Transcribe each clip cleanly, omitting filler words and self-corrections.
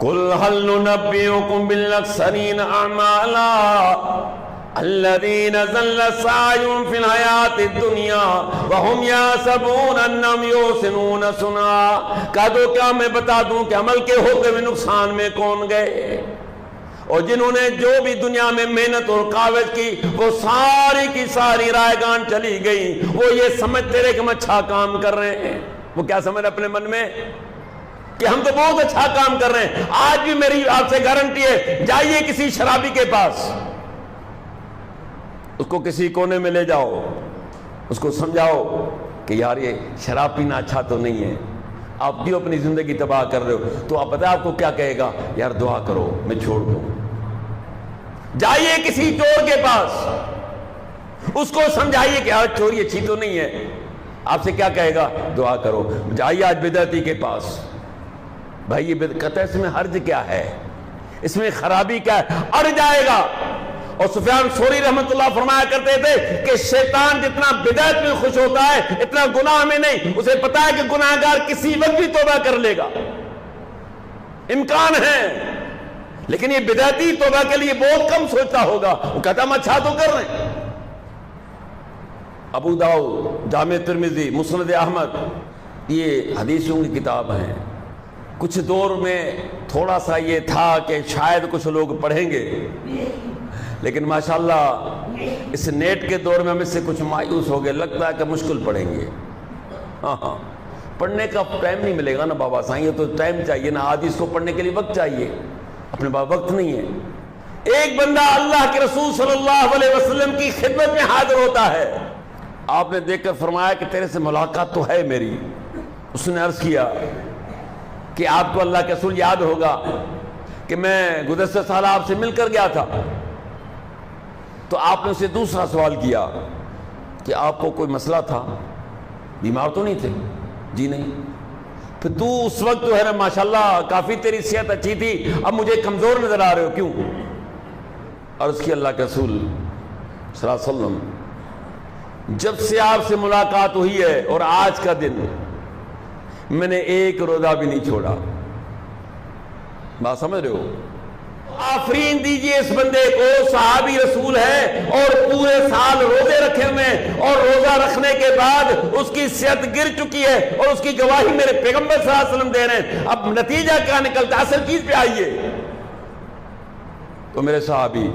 قل هل ننبئكم بالاخسرین اعمالا الذین ضل سعیهم فی الحیاۃ الدنیا وهم یحسبون انہم یحسنون صنعا، کہہ دو کیا میں بتا دوں کہ عمل کے ہوتے ہوئے نقصان میں کون گئے؟ اور جنہوں نے جو بھی دنیا میں محنت اور کاوش کی وہ ساری کی ساری رائگان چلی گئی، وہ یہ سمجھتے رہے کہ ہم اچھا کام کر رہے ہیں۔ وہ کیا سمجھ رہے اپنے من میں کہ ہم تو بہت اچھا کام کر رہے ہیں۔ آج بھی میری آپ سے گارنٹی ہے، جائیے کسی شرابی کے پاس، اس کو کسی کونے میں لے جاؤ، اس کو سمجھاؤ کہ یار یہ شراب پینا اچھا تو نہیں ہے، آپ کیوں اپنی زندگی تباہ کر رہے ہو؟ تو آپ پتہ آپ کو کیا کہے گا؟ یار دعا کرو میں چھوڑ دوں۔ جائیے کسی چور کے پاس، اس کو سمجھائیے کہ یار چوری اچھی تو نہیں ہے، آپ سے کیا کہے گا؟ دعا کرو۔ جائیے آج بدعتی کے پاس، بھائی یہ بدعت ہے، اس میں حرج کیا ہے، اس میں خرابی کیا ہے؟ اڑ جائے گا۔ اور سفیان ثوری رحمت اللہ فرمایا کرتے تھے کہ شیطان جتنا بدعت میں خوش ہوتا ہے اتنا گناہ میں نہیں، اسے پتا ہے کہ گناہگار کسی وقت بھی توبہ کر لے گا، امکان ہے، لیکن یہ بدعتی توبہ کے لیے بہت کم سوچتا ہوگا، وہ کہتا ہم اچھا تو کر رہے ہیں۔ ابو داؤد، جامع ترمذی، مسند احمد، یہ حدیثوں کی کتاب ہیں۔ کچھ دور میں تھوڑا سا یہ تھا کہ شاید کچھ لوگ پڑھیں گے، لیکن ماشاءاللہ اس نیٹ کے دور میں ہم اس سے کچھ مایوس ہو گئے، لگتا ہے کہ مشکل پڑھیں گے۔ ہاں پڑھنے کا ٹائم نہیں ملے گا نا بابا سائیں، یہ تو ٹائم چاہیے نا، آج اس کو پڑھنے کے لیے وقت چاہیے، اپنے پاس وقت نہیں ہے۔ ایک بندہ اللہ کے رسول صلی اللہ علیہ وسلم کی خدمت میں حاضر ہوتا ہے، آپ نے دیکھ کر فرمایا کہ تیرے سے ملاقات تو ہے میری۔ اس نے عرض کیا کہ آپ کو اللہ کے رسول یاد ہوگا کہ میں گزشتہ سال آپ سے مل کر گیا تھا۔ تو آپ نے اسے دوسرا سوال کیا کہ آپ کو کوئی مسئلہ تھا، بیمار تو نہیں تھے؟ جی نہیں۔ پھر تو اس وقت جو ہے نا ماشاءاللہ کافی تیری صحت اچھی تھی، اب مجھے کمزور نظر آ رہے ہو، کیوں؟ عرض کی اللہ کے رسول صلی اللہ علیہ وسلم جب سے آپ سے ملاقات ہوئی ہے اور آج کا دن میں نے ایک روزہ بھی نہیں چھوڑا۔ بات سمجھ رہے ہو؟ آفرین دیجئے اس بندے کو، صحابی رسول ہے اور پورے سال روزے رکھے ہوئے، اور روزہ رکھنے کے بعد اس کی صحت گر چکی ہے اور اس کی گواہی میرے پیغمبر صلی اللہ علیہ وسلم دے رہے ہیں۔ اب نتیجہ کیا نکلتا ہے؟ اصل چیز پہ آئیے۔ تو میرے صحابی،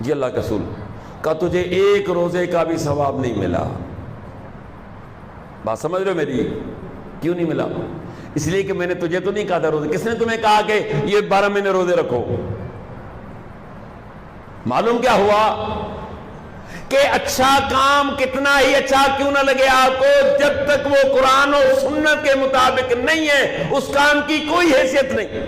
جی اللہ کے رسول، کہ تجھے ایک روزے کا بھی ثواب نہیں ملا۔ بات سمجھ رہے ہو میری؟ کیوں نہیں ملا؟ اس لیے کہ میں نے تجھے تو نہیں کہا تھا روزے، کس نے تمہیں کہا کہ یہ 12 مہینے روزے رکھو؟ معلوم کیا ہوا کہ اچھا کام کتنا ہی اچھا کیوں نہ لگے آپ کو، جب تک وہ قرآن اور سنت کے مطابق نہیں ہے اس کام کی کوئی حیثیت نہیں۔